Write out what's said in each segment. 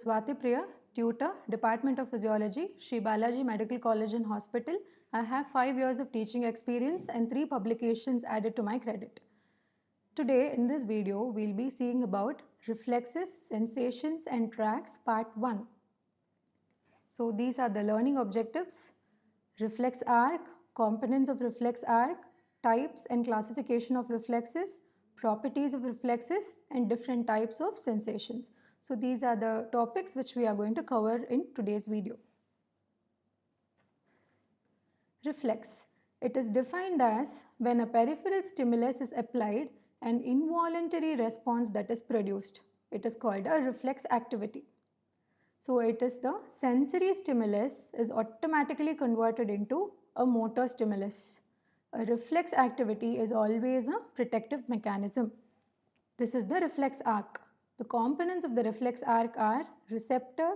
Swathi Priya, tutor, Department of Physiology, Sree Balaji Medical College and Hospital. I have 5 years of teaching experience and 3 publications added to my credit. Today in this video, we'll be seeing about reflexes, sensations and tracts part 1. So these are the learning objectives: reflex arc, components of reflex arc, types and classification of reflexes, properties of reflexes and different types of sensations. So these are the topics which we are going to cover in today's video. Reflex. It is defined as when a peripheral stimulus is applied, an involuntary response that is produced. It is called a reflex activity. So it is the sensory stimulus is automatically converted into a motor stimulus. A reflex activity is always a protective mechanism. This is the reflex arc. The components of the reflex arc are receptor,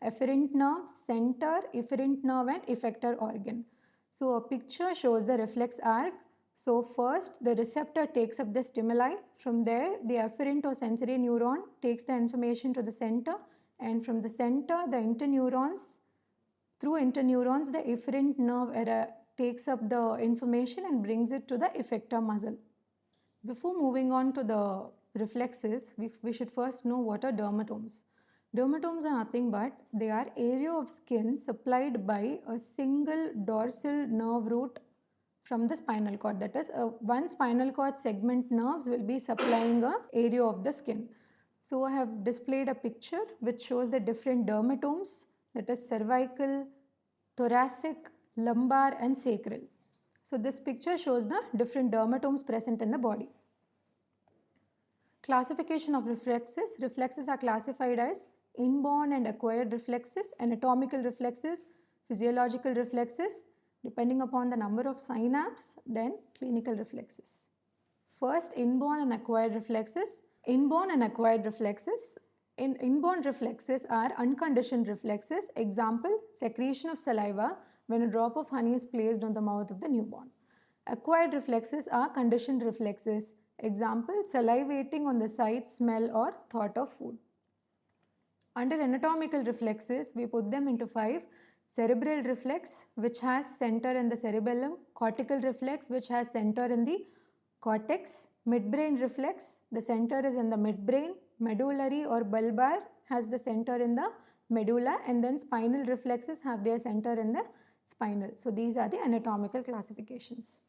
efferent nerve, center, efferent nerve and effector organ. So a picture shows the reflex arc. So first the receptor takes up the stimuli. From there the efferent or sensory neuron takes the information to the center, and from the center the interneurons, through interneurons the efferent nerve takes up the information and brings it to the effector muscle. Before moving on to the reflexes, we should first know what are dermatomes. Dermatomes are nothing but they are area of skin supplied by a single dorsal nerve root from the spinal cord. That is, one spinal cord segment nerves will be supplying a area of the skin. So I have displayed a picture which shows the different dermatomes, that is cervical, thoracic, lumbar and sacral. So this picture shows the different dermatomes present in the body. Classification of reflexes. Reflexes are classified as inborn and acquired reflexes, anatomical reflexes, physiological reflexes, depending upon the number of synapses, then clinical reflexes. First, inborn and acquired reflexes. Inborn and acquired reflexes. Inborn reflexes are unconditioned reflexes. Example, secretion of saliva when a drop of honey is placed on the mouth of the newborn. Acquired reflexes are conditioned reflexes. Example, salivating on the sight, smell or thought of food. Under anatomical reflexes, we put them into 5. Cerebral reflex, which has center in the cerebellum. Cortical reflex, which has center in the cortex. Midbrain reflex, the center is in the midbrain. Medullary or bulbar has the center in the medulla, and then spinal reflexes have their center in the spinal. So these are the anatomical classifications.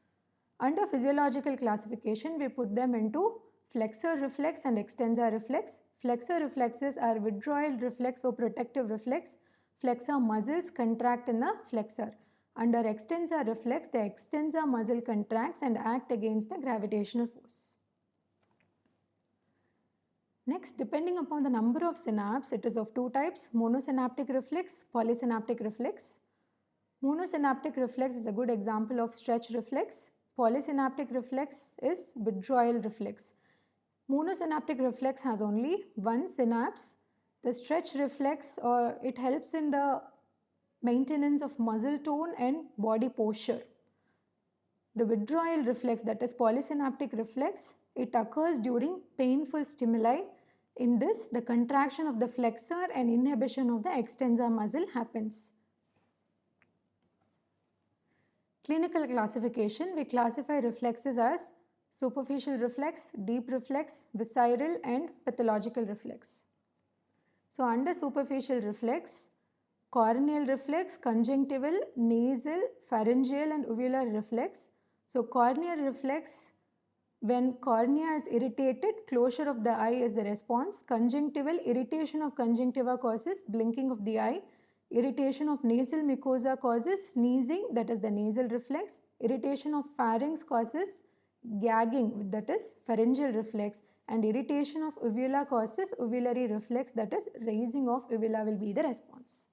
Under physiological classification, we put them into flexor reflex and extensor reflex. Flexor reflexes are withdrawal reflex or protective reflex. Flexor muscles contract in the flexor. Under extensor reflex, the extensor muscle contracts and act against the gravitational force. Next, depending upon the number of synapses, it is of 2 types: monosynaptic reflex, polysynaptic reflex. Monosynaptic reflex is a good example of stretch reflex. Polysynaptic reflex is withdrawal reflex. Monosynaptic reflex has only one synapse. The stretch reflex, it helps in the maintenance of muscle tone and body posture. The withdrawal reflex, that is polysynaptic reflex, it occurs during painful stimuli. In this, the contraction of the flexor and inhibition of the extensor muscle happens. Clinical classification, we classify reflexes as superficial reflex, deep reflex, visceral and pathological reflex. So under superficial reflex, corneal reflex, conjunctival, nasal, pharyngeal and uvular reflex. So corneal reflex, when cornea is irritated, closure of the eye is the response. Conjunctival, irritation of conjunctiva causes blinking of the eye. Irritation of nasal mucosa causes sneezing, that is the nasal reflex. Irritation of pharynx causes gagging, that is pharyngeal reflex. And irritation of uvula causes uvulary reflex, that is raising of uvula will be the response.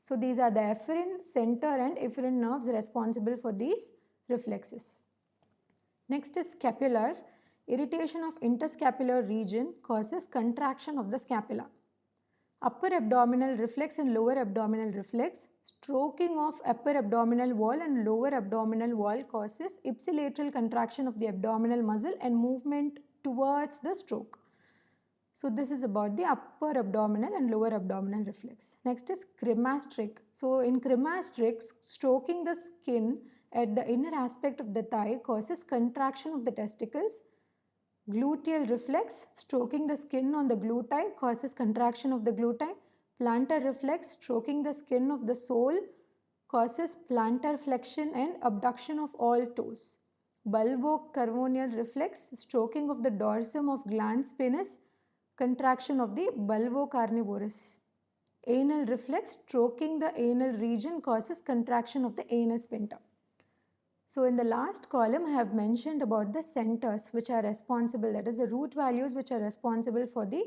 So these are the efferent, center and efferent nerves responsible for these reflexes. Next is scapular. Irritation of interscapular region causes contraction of the scapula. Upper abdominal reflex and lower abdominal reflex. Stroking of upper abdominal wall and lower abdominal wall causes ipsilateral contraction of the abdominal muscle and movement towards the stroke. So this is about the upper abdominal and lower abdominal reflex. Next is cremasteric. So in cremasteric, stroking the skin at the inner aspect of the thigh causes contraction of the testicles. Gluteal reflex, stroking the skin on the glutei causes contraction of the glutei. Plantar reflex, stroking the skin of the sole causes plantar flexion and abduction of all toes. Bulbocarvonial reflex, stroking of the dorsum of glans penis, contraction of the bulbocarnivorous. Anal reflex, stroking the anal region causes contraction of the anal sphincter. So in the last column, I have mentioned about the centers which are responsible, that is the root values which are responsible for the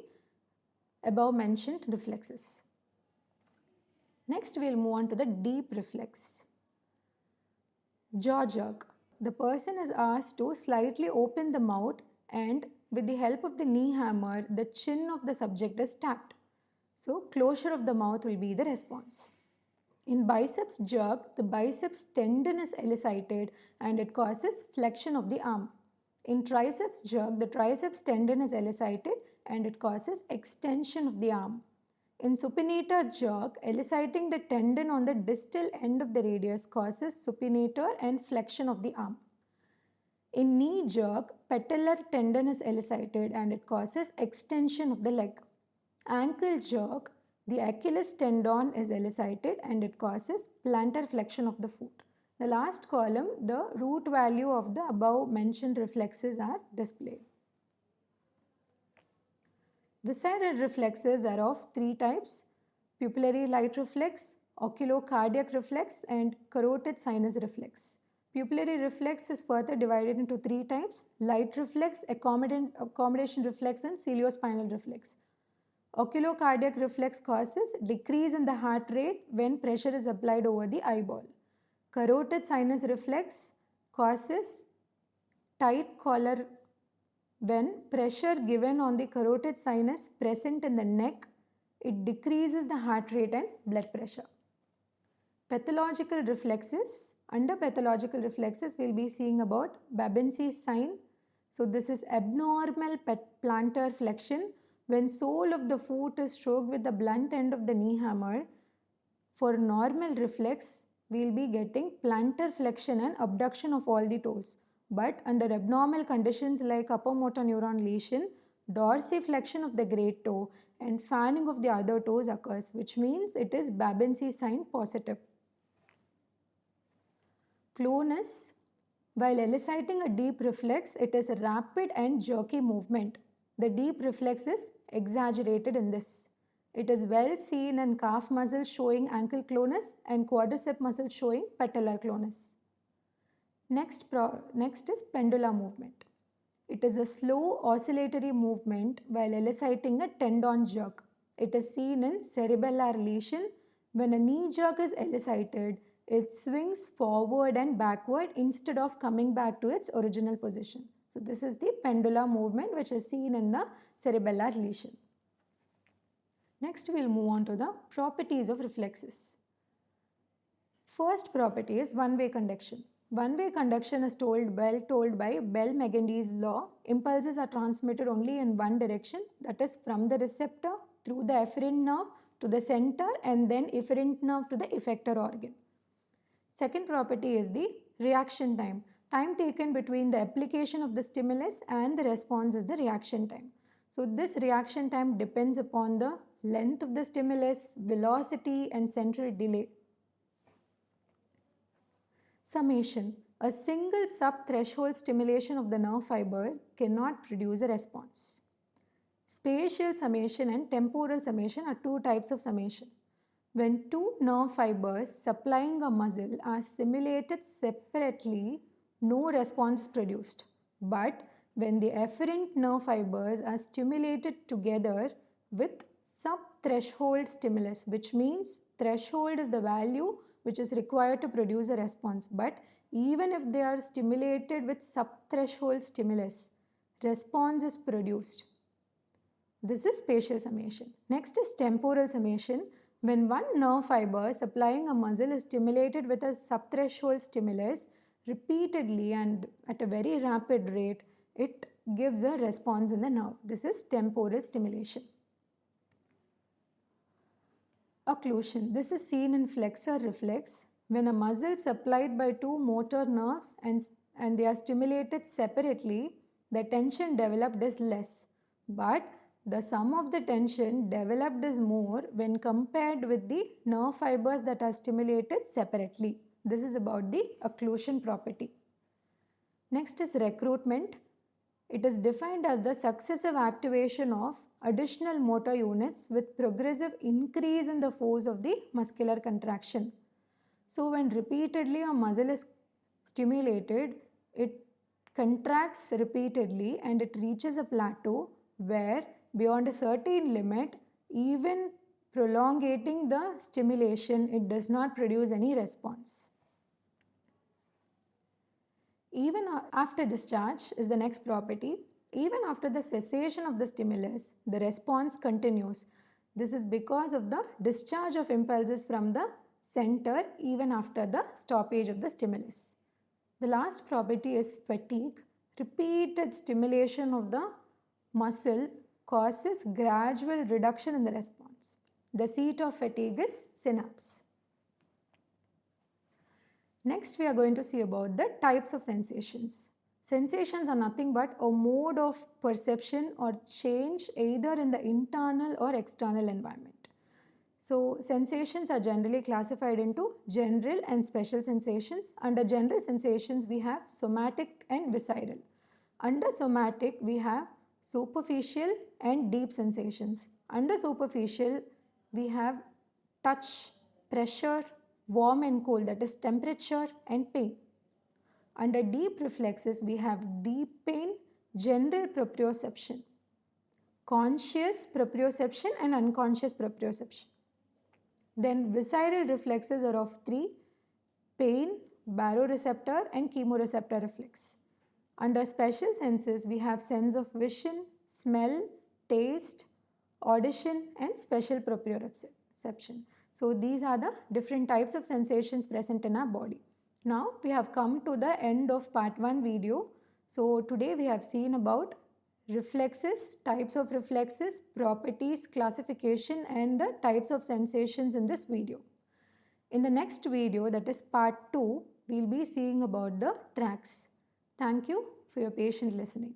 above mentioned reflexes. Next, we will move on to the deep reflex. Jaw jerk. The person is asked to slightly open the mouth and with the help of the knee hammer, the chin of the subject is tapped. So closure of the mouth will be the response. In biceps jerk, the biceps tendon is elicited and it causes flexion of the arm. In triceps jerk, the triceps tendon is elicited and it causes extension of the arm. In supinator jerk, eliciting the tendon on the distal end of the radius causes supinator and flexion of the arm. In knee jerk, patellar tendon is elicited and it causes extension of the leg. Ankle jerk, the Achilles tendon is elicited and it causes plantar flexion of the foot. The last column, the root value of the above mentioned reflexes are displayed. Visceral reflexes are of three types: pupillary light reflex, oculocardiac reflex and carotid sinus reflex. Pupillary reflex is further divided into three types: light reflex, accommodation reflex and ciliospinal reflex. Oculocardiac reflex causes decrease in the heart rate when pressure is applied over the eyeball. Carotid sinus reflex causes tight collar when pressure given on the carotid sinus present in the neck, it decreases the heart rate and blood pressure. Pathological reflexes. Under pathological reflexes, we will be seeing about Babinski's sign. So this is abnormal plantar flexion. When sole of the foot is stroked with the blunt end of the knee hammer, for normal reflex, we will be getting plantar flexion and abduction of all the toes. But under abnormal conditions like upper motor neuron lesion, dorsiflexion of the great toe and fanning of the other toes occurs, which means it is Babinski's sign positive. Clonus. While eliciting a deep reflex, it is a rapid and jerky movement. The deep reflex is exaggerated in this. It is well seen in calf muscle showing ankle clonus and quadricep muscle showing patellar clonus. Next is pendula movement. It is a slow oscillatory movement while eliciting a tendon jerk. It is seen in cerebellar lesion. When a knee jerk is elicited, it swings forward and backward instead of coming back to its original position. So this is the pendula movement which is seen in the cerebellar lesion. Next, we will move on to the properties of reflexes. First property is one-way conduction. One-way conduction is told by Bell-Megendy's law. Impulses are transmitted only in one direction, that is from the receptor through the efferent nerve to the center and then efferent nerve to the effector organ. Second property is the reaction time. Time taken between the application of the stimulus and the response is the reaction time. So this reaction time depends upon the length of the stimulus, velocity and central delay. Summation. A single sub-threshold stimulation of the nerve fiber cannot produce a response. Spatial summation and temporal summation are two types of summation. When two nerve fibers supplying a muscle are stimulated separately, no response is produced. But when the efferent nerve fibers are stimulated together with sub-threshold stimulus, which means threshold is the value which is required to produce a response. But even if they are stimulated with sub-threshold stimulus, response is produced. This is spatial summation. Next is temporal summation. When one nerve fiber supplying a muscle is stimulated with a subthreshold stimulus repeatedly and at a very rapid rate, it gives a response in the nerve. This is temporal stimulation. Occlusion. This is seen in flexor reflex when a muscle supplied by two motor nerves and they are stimulated separately, the tension developed is less, but the sum of the tension developed is more when compared with the nerve fibers that are stimulated separately. This is about the occlusion property. Next is recruitment. It is defined as the successive activation of additional motor units with progressive increase in the force of the muscular contraction. So when repeatedly a muscle is stimulated, it contracts repeatedly and it reaches a plateau where beyond a certain limit, even prolongating the stimulation, it does not produce any response. Even after discharge is the next property. Even after the cessation of the stimulus, the response continues. This is because of the discharge of impulses from the center even after the stoppage of the stimulus. The last property is fatigue. Repeated stimulation of the muscle causes gradual reduction in the response. The seat of fatigue is synapse. Next, we are going to see about the types of sensations. Sensations are nothing but a mode of perception or change either in the internal or external environment. So, sensations are generally classified into general and special sensations. Under general sensations, we have somatic and visceral. Under somatic, we have superficial and deep sensations. Under superficial, we have touch, pressure, warm and cold, that is temperature and pain. Under deep reflexes, we have deep pain, general proprioception, conscious proprioception and unconscious proprioception. Then visceral reflexes are of three: pain, baroreceptor and chemoreceptor reflex. Under special senses, we have sense of vision, smell, taste, audition and special proprioception. So these are the different types of sensations present in our body. Now we have come to the end of part 1 video. So today we have seen about reflexes, types of reflexes, properties, classification and the types of sensations in this video. In the next video, that is part 2, we will be seeing about the tracts. Thank you for your patient listening.